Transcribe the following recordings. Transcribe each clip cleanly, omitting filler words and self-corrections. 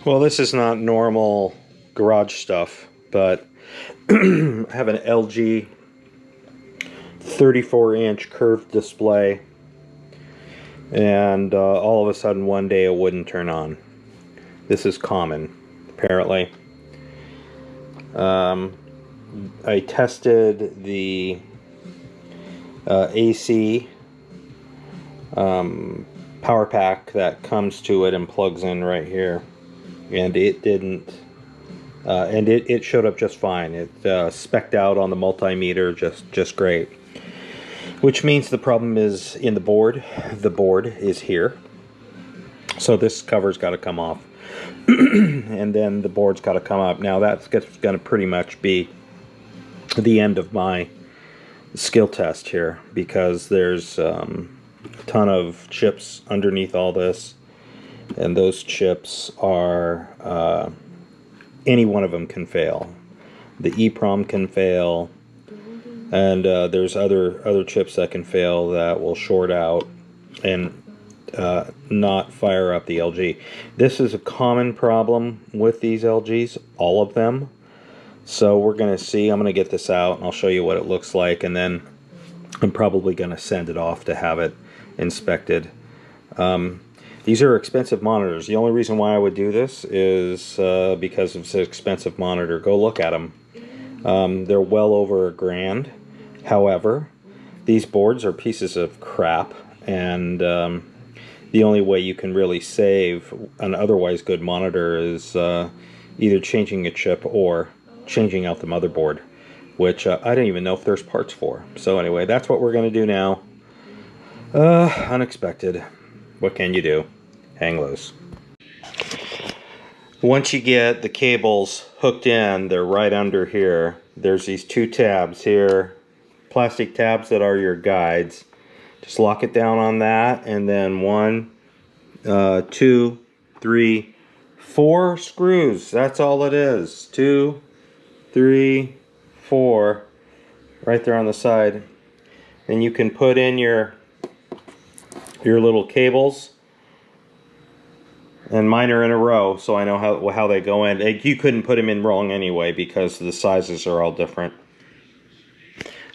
Well, this is not normal garage stuff, but I have an LG 34-inch curved display, and all of a sudden one day it wouldn't turn on. This is common, apparently. I tested the AC power pack that comes to it and plugs in right here, and it didn't, and it showed up just fine. It spec'd out on the multimeter just great, which means the problem is in the board. The board is here, so this cover's got to come off and then the board's got to come up. Now that's going to pretty much be the end of my skill test here, because there's a ton of chips underneath all this, and those chips are any one of them can fail. The EEPROM can fail, and there's other chips that can fail that will short out and not fire up the LG. This is a common problem with these LGs, all of them. So we're going to see. I'm going to get this out and I'll show you what it looks like, and then I'm probably going to send it off to have it inspected. These are expensive monitors. The only reason why I would do this is because it's an expensive monitor. Go look at them. They're well over $1,000. However, these boards are pieces of crap, and the only way you can really save an otherwise good monitor is either changing a chip or changing out the motherboard, which I don't even know if there's parts for. So anyway, that's what we're going to do now. Unexpected. What can you do? Hang loose. Once you get the cables hooked in, they're right under here. There's these two tabs here, plastic tabs that are your guides. Just lock it down on that, and then 1, 2, 3, 4 screws. That's all it is. 2, 3, 4, right there on the side. And you can put in your little cables, and mine are in a row, so I know how they go in. You couldn't put them in wrong anyway because the sizes are all different.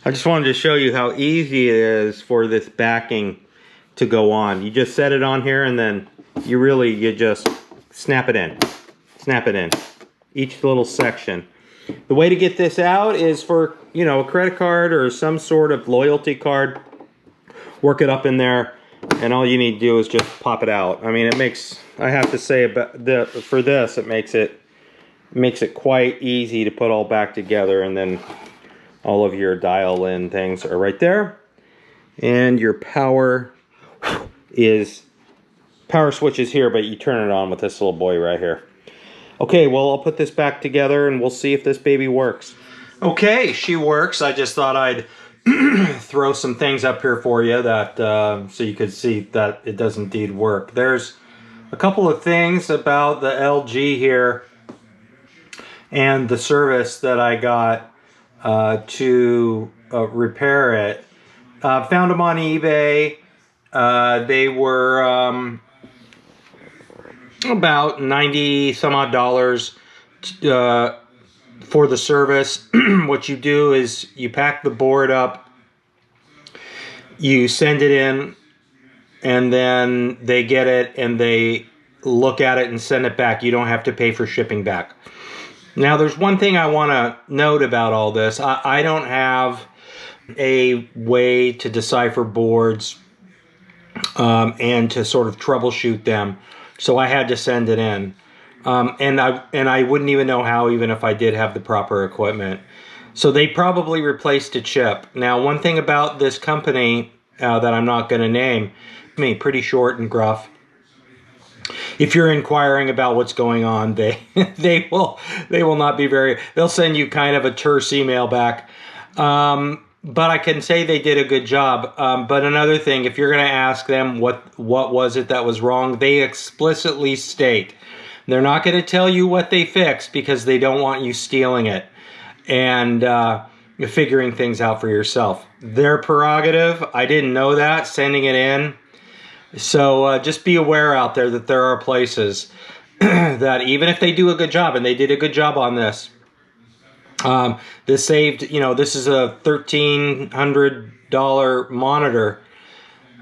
I just wanted to show you how easy it is for this backing to go on. You just set it on here, and then you just snap it in. Snap it in. Each little section. The way to get this out is for, a credit card or some sort of loyalty card. Work it up in there, and all you need to do is just pop it out. I mean, it makes, I have to say, for this, it makes it quite easy to put all back together, and then all of your dial-in things are right there, and your power switch is here, but you turn it on with this little boy right here. Okay, well, I'll put this back together and we'll see if this baby works. Okay, she works. I just thought I'd throw some things up here for you that so you could see that it does indeed work. There's a couple of things about the LG here and the service that I got to repair it. Found them on eBay. They were about $90 some odd for the service. What you do is you pack the board up, you send it in, and then they get it and they look at it and send it back. You don't have to pay for shipping back. Now, there's one thing I want to note about all this. I don't have a way to decipher boards and to sort of troubleshoot them, so I had to send it in. And I wouldn't even know how, even if I did have the proper equipment. So they probably replaced a chip. Now, one thing about this company that I'm not going to name, pretty short and gruff. If you're inquiring about what's going on, they will not be very. They'll send you kind of a terse email back. But I can say they did a good job. But another thing, if you're going to ask them what was it that was wrong, they explicitly state they're not going to tell you what they fixed because they don't want you stealing it and figuring things out for yourself. Their prerogative. I didn't know that, sending it in. So just be aware out there that there are places. that even if they do a good job, and they did a good job on this, this saved, you know, this is a $1,300 monitor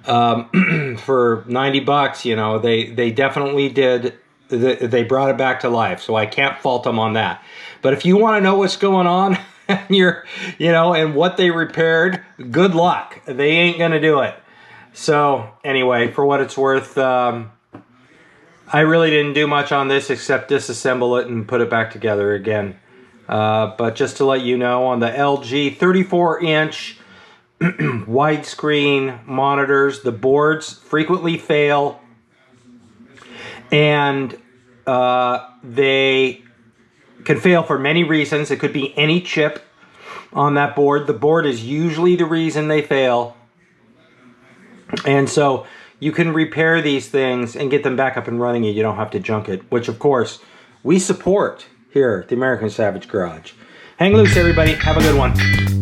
for 90 bucks. You know, they definitely did. They brought it back to life, so I can't fault them on that. But if you want to know what's going on, you know, and what they repaired, good luck. They ain't gonna do it. So anyway, for what it's worth, I really didn't do much on this except disassemble it and put it back together again. But just to let you know, on the LG 34-inch widescreen monitors, the boards frequently fail, and they can fail for many reasons. It could be any chip on that board. The board is usually the reason they fail. And so you can repair these things and get them back up and running, and you don't have to junk it, which of course we support here at the American Savage Garage. Hang loose, everybody. Have a good one.